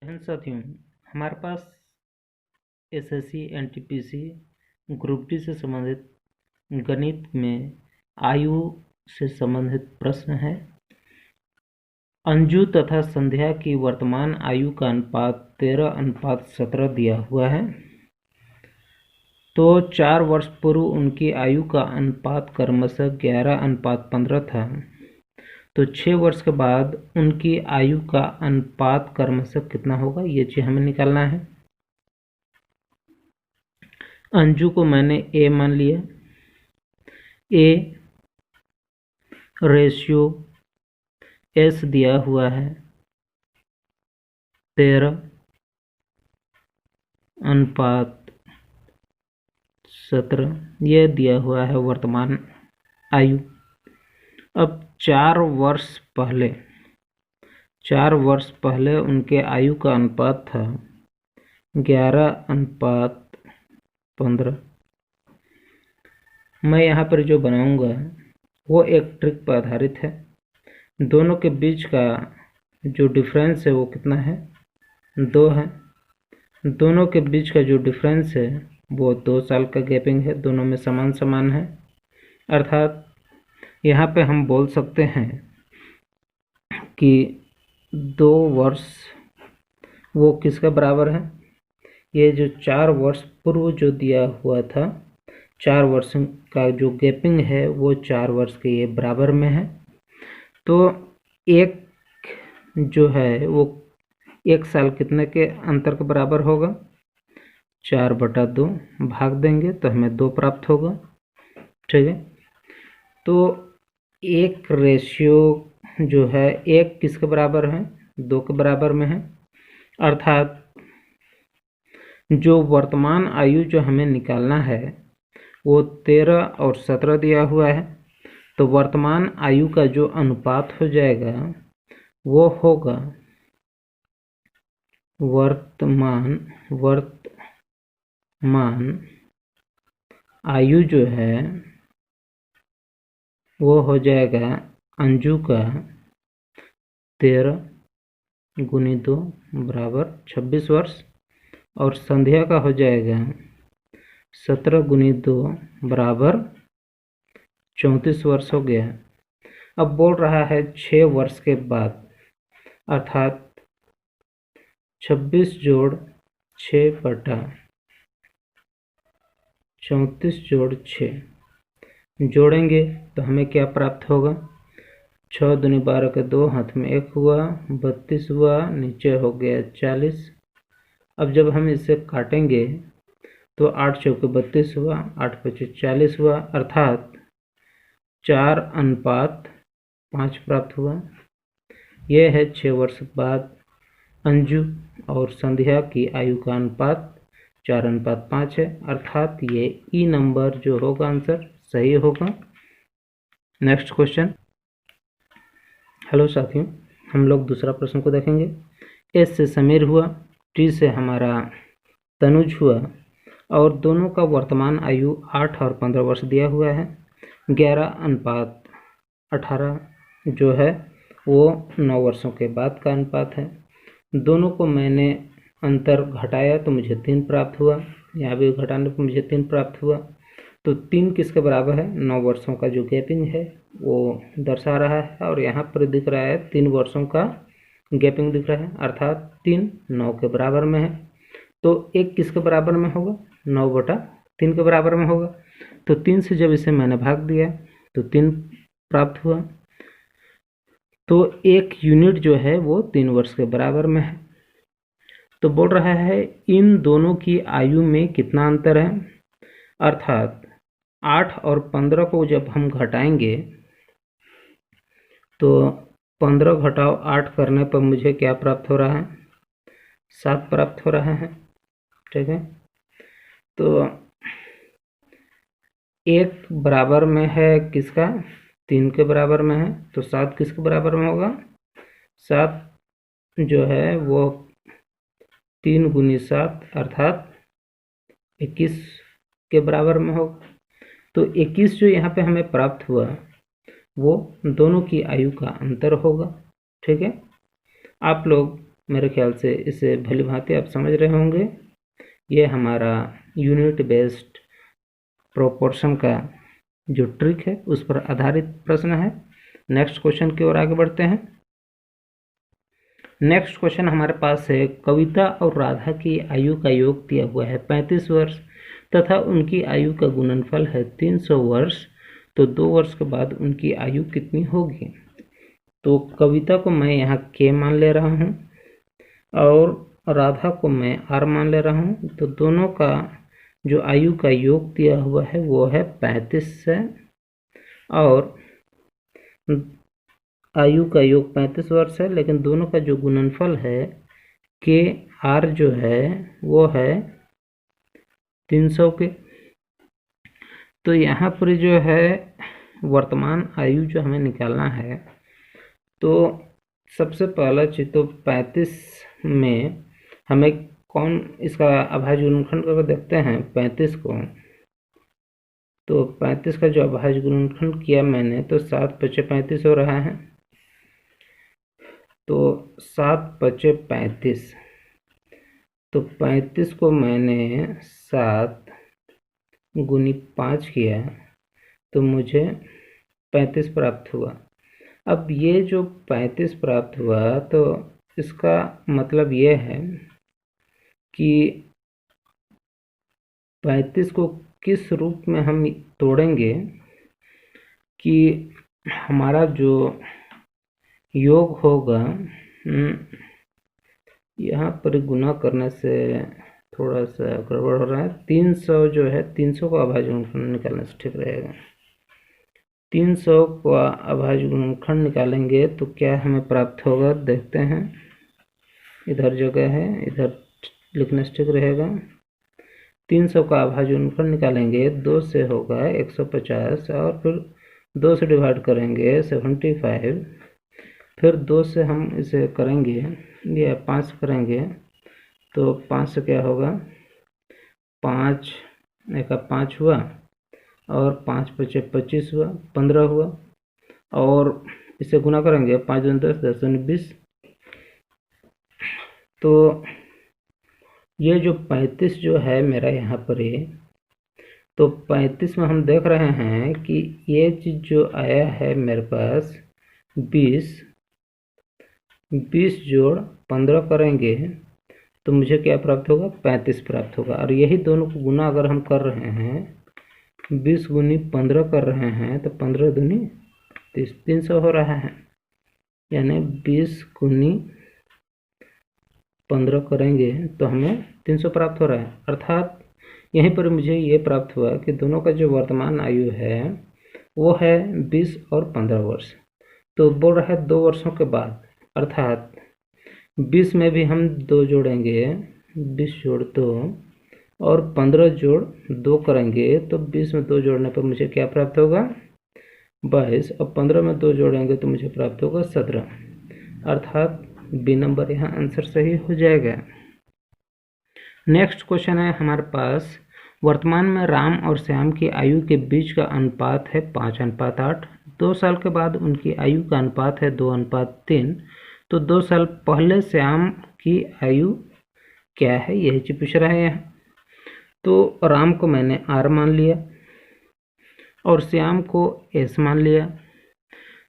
साथियों, हमारे पास SSC NTPC group D से संबंधित गणित में आयु से संबंधित प्रश्न है। अंजू तथा संध्या की वर्तमान आयु का अनुपात 13:17 दिया हुआ है। तो 4 वर्ष पूर्व उनकी आयु का अनुपात क्रमशः 11:15 था। तो 6 वर्ष के बाद उनकी आयु का अनुपात क्रमशः कितना होगा, ये चीज हमें निकालना है। अंजू को मैंने ए मान लिया। ए रेशियो एस दिया हुआ है 13:17, यह दिया हुआ है वर्तमान आयु। अब 4 वर्ष पहले उनके आयु का अनुपात था 11:15। मैं यहाँ पर जो बनाऊंगा वो एक ट्रिक पर आधारित है। दोनों के बीच का जो डिफरेंस है वो कितना है, 2 है। दोनों के बीच का जो डिफरेंस है वो 2 साल का गैपिंग है, दोनों में समान है। अर्थात यहाँ पे हम बोल सकते हैं कि 2 वर्ष वो किसका बराबर है, ये जो 4 वर्ष पूर्व जो दिया हुआ था, 4 वर्ष का जो गैपिंग है वो 4 वर्ष के ये बराबर में है। तो एक जो है वो 1 साल कितने के अंतर के बराबर होगा, 4/2 भाग देंगे तो हमें 2 प्राप्त होगा। ठीक है, तो एक रेशियो जो है 1 किसके बराबर है, 2 के बराबर में है। अर्थात जो वर्तमान आयु जो हमें निकालना है वो 13 और 17 दिया हुआ है। तो वर्तमान आयु का जो अनुपात हो जाएगा वो होगा वर्तमान आयु जो है वो हो जाएगा अंजू का 13 × 2 बराबर 26 वर्ष, और संध्या का हो जाएगा 17 × 2 बराबर 34 वर्ष हो गया। अब बोल रहा है 6 वर्ष के बाद, अर्थात 26 जोड़ 6 बटा 34 जोड़ 6 जोड़ेंगे तो हमें क्या प्राप्त होगा, 6 दूनी 12 के 2, हाथ में 1 हुआ, 32 हुआ, नीचे हो गया 40। अब जब हम इसे काटेंगे तो 8 चौके 32 हुआ, 8 पचे 40 हुआ, अर्थात 4:5 प्राप्त हुआ। यह है 6 वर्ष बाद अंजू और संध्या की आयु का अनुपात 4:5 है। अर्थात ये ई नंबर जो होगा आंसर सही होगा। Next question. हेलो साथियों, हम लोग दूसरा प्रश्न को देखेंगे। एस से समीर हुआ, टी से हमारा तनुज हुआ, और दोनों का वर्तमान आयु 8 और 15 वर्ष दिया हुआ है। 11:18 जो है वो 9 वर्षों के बाद का अनुपात है। दोनों को मैंने अंतर घटाया तो मुझे 3 प्राप्त हुआ, यहाँ भी घटाने पर मुझे 3 प्राप्त हुआ। तो 3 किसके बराबर है, 9 वर्षों का जो गैपिंग है वो दर्शा रहा है, और यहाँ पर दिख रहा है 3 वर्षों का गैपिंग दिख रहा है, अर्थात 3 9 के बराबर में है। तो 1 किसके बराबर में होगा, 9/3 के बराबर में होगा। तो 3 से जब इसे मैंने भाग दिया तो 3 प्राप्त हुआ। तो 1 यूनिट जो है वो 3 वर्ष के बराबर में है। तो बोल रहा है इन दोनों की आयु में कितना अंतर है, अर्थात 8 और 15 को जब हम घटाएंगे तो 15 घटाओ 8 करने पर मुझे क्या प्राप्त हो रहा है, 7 प्राप्त हो रहा है। ठीक है, तो 1 बराबर में है किसका, 3 के बराबर में है, तो 7 किसके बराबर में होगा, 7 जो है वो 3 × 7 अर्थात 21 के बराबर में होगा। तो 21 जो यहाँ पे हमें प्राप्त हुआ वो दोनों की आयु का अंतर होगा। ठीक है, आप लोग मेरे ख्याल से इसे भली भांति आप समझ रहे होंगे। ये हमारा यूनिट बेस्ड प्रोपोर्शन का जो ट्रिक है उस पर आधारित प्रश्न है। नेक्स्ट क्वेश्चन की ओर आगे बढ़ते हैं। नेक्स्ट क्वेश्चन हमारे पास है, कविता और राधा की आयु का योग दिया हुआ है 35 वर्ष तथा उनकी आयु का गुणनफल है 300 वर्ष, तो 2 वर्ष के बाद उनकी आयु कितनी होगी। तो कविता को मैं यहाँ K मान ले रहा हूँ और राधा को मैं R मान ले रहा हूँ। तो दोनों का जो आयु का योग दिया हुआ है वो है 35 से, और आयु का योग 35 वर्ष है, लेकिन दोनों का जो गुणनफल है KR जो है वो है 300 के। तो यहाँ पर जो है वर्तमान आयु जो हमें निकालना है, तो सबसे पहला चीज तो 35 में हमें कौन इसका अभाज्य गुणनखंड करके देखते हैं 35 को। तो 35 का जो अभाज्य गुणनखंड किया मैंने, तो 7 × 35 हो रहा है। तो 7 × 35, तो 35 को मैंने 7 × 5 किया तो मुझे 35 प्राप्त हुआ। अब ये जो 35 प्राप्त हुआ, तो इसका मतलब ये है कि 35 को किस रूप में हम तोड़ेंगे कि हमारा जो योग होगा, यहाँ पर गुना करने से थोड़ा सा गड़बड़ हो रहा है। 300 जो है 300 का अभाज्य गुणनखंड निकालने से ठीक रहेगा। 300 का अभाज्य गुणनखंड निकालेंगे तो क्या हमें प्राप्त होगा, देखते हैं। इधर जगह है, इधर लिखने से ठीक रहेगा। 300 का अभाज्य गुणनखंड निकालेंगे, 2 से होगा 150 और फिर 2 से डिवाइड करेंगे 75, फिर 2 से हम इसे करेंगे या 5 करेंगे तो 5 से क्या होगा, 5 का 5 हुआ और 5 × 5 = 25 हुआ, 15 हुआ, और इसे गुना करेंगे 5 × 10 = 10 × 20। तो ये जो 35 जो है मेरा यहाँ पर है, तो 35 में हम देख रहे हैं कि ये चीज़ जो आया है मेरे पास 20 जोड़ 15 करेंगे तो मुझे क्या प्राप्त होगा, 35 प्राप्त होगा। और यही दोनों को गुना अगर हम कर रहे हैं, 20 × 15 कर रहे हैं, तो 15 दूनी 30, 300 हो रहा है। यानी 20 × 15 करेंगे तो हमें 300 प्राप्त हो रहा है। अर्थात यहीं पर मुझे ये प्राप्त हुआ कि दोनों का जो वर्तमान आयु है वो है 20 और 15 वर्ष। तो बोल रहा है 2 वर्षों के बाद, अर्थात 20 में भी हम 2 जोड़ेंगे, 20 जोड़ 2 और 15 जोड़ 2 करेंगे तो 20 में 2 जोड़ने पर मुझे क्या प्राप्त होगा, 22, और 15 में 2 जोड़ेंगे तो मुझे प्राप्त होगा 17। अर्थात बी नंबर यहाँ आंसर सही हो जाएगा। नेक्स्ट क्वेश्चन है हमारे पास, वर्तमान में राम और श्याम की आयु के बीच का अनुपात है 5:8। 2 साल के बाद उनकी आयु का अनुपात है 2:3। तो 2 साल पहले श्याम की आयु क्या है, यही चीज पूछ रहा है यहाँ। तो राम को मैंने R मान लिया और श्याम को S मान लिया।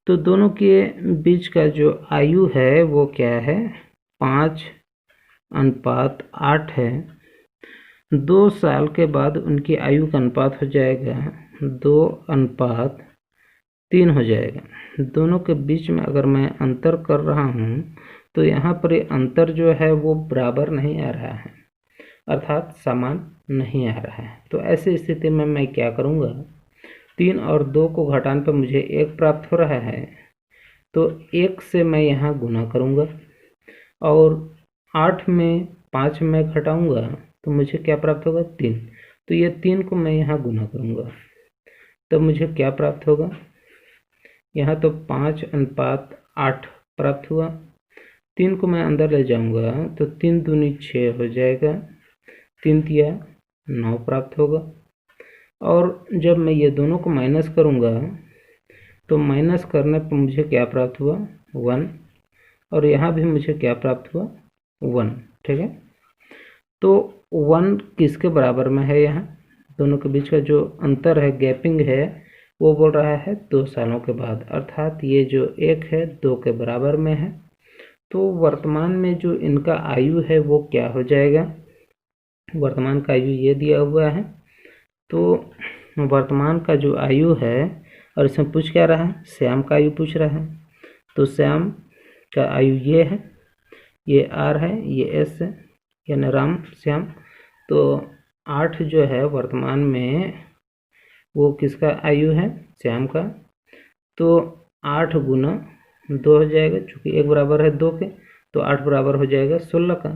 तो दोनों के बीच का जो आयु है वो क्या है, 5:8 है। 2 साल के बाद उनकी आयु का अनुपात हो जाएगा 2:3 हो जाएगा। दोनों के बीच में अगर मैं अंतर कर रहा हूँ तो यहाँ पर अंतर जो है वो बराबर नहीं आ रहा है, अर्थात समान नहीं आ रहा है। तो ऐसी स्थिति में मैं क्या करूँगा, 3 और 2 को घटाने पर मुझे 1 प्राप्त हो रहा है, तो 1 से मैं यहाँ गुना करूँगा और 8 में 5 में घटाऊँगा तो मुझे क्या प्राप्त होगा, 3। तो ये 3 को मैं यहाँ गुना करूँगा तो मुझे क्या प्राप्त होगा, यहाँ तो 5:8 प्राप्त हुआ। 3 को मैं अंदर ले जाऊँगा तो 3 दूनी 6 हो जाएगा, 3 तिया 9 प्राप्त होगा। और जब मैं ये दोनों को माइनस करूँगा तो माइनस करने पर मुझे क्या प्राप्त हुआ, 1, और यहाँ भी मुझे क्या प्राप्त हुआ, 1, ठीक है। तो 1 किसके बराबर में है, यहाँ दोनों के बीच का जो अंतर है, गैपिंग है, वो बोल रहा है 2 सालों के बाद, अर्थात ये जो 1 है 2 के बराबर में है। तो वर्तमान में जो इनका आयु है वो क्या हो जाएगा, वर्तमान का आयु ये दिया हुआ है। तो वर्तमान का जो आयु है, और इसमें पूछ क्या रहा है, श्याम का आयु पूछ रहा है। तो श्याम का आयु ये है, ये R है, ये S है, यानी राम श्याम। तो 8 जो है वर्तमान में वो किसका आयु है, श्याम का। तो 8 गुना 2 हो जाएगा, चूँकि 1 बराबर है 2 के, तो 8 बराबर हो जाएगा 16 का।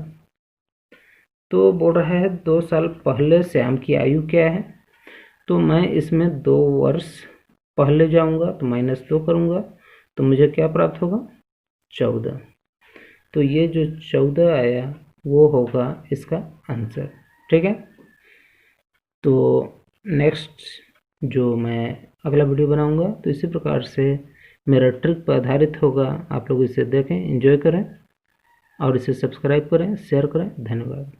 तो बोल रहा है 2 साल पहले श्याम की आयु क्या है, तो मैं इसमें 2 वर्ष पहले जाऊंगा तो -2 करूंगा, तो मुझे क्या प्राप्त होगा, 14। तो ये जो 14 आया वो होगा इसका आंसर, ठीक है। तो नेक्स्ट जो मैं अगला वीडियो बनाऊंगा तो इसी प्रकार से मेरा ट्रिक पर आधारित होगा। आप लोग इसे देखें, एंजॉय करें और इसे सब्सक्राइब करें, शेयर करें। धन्यवाद।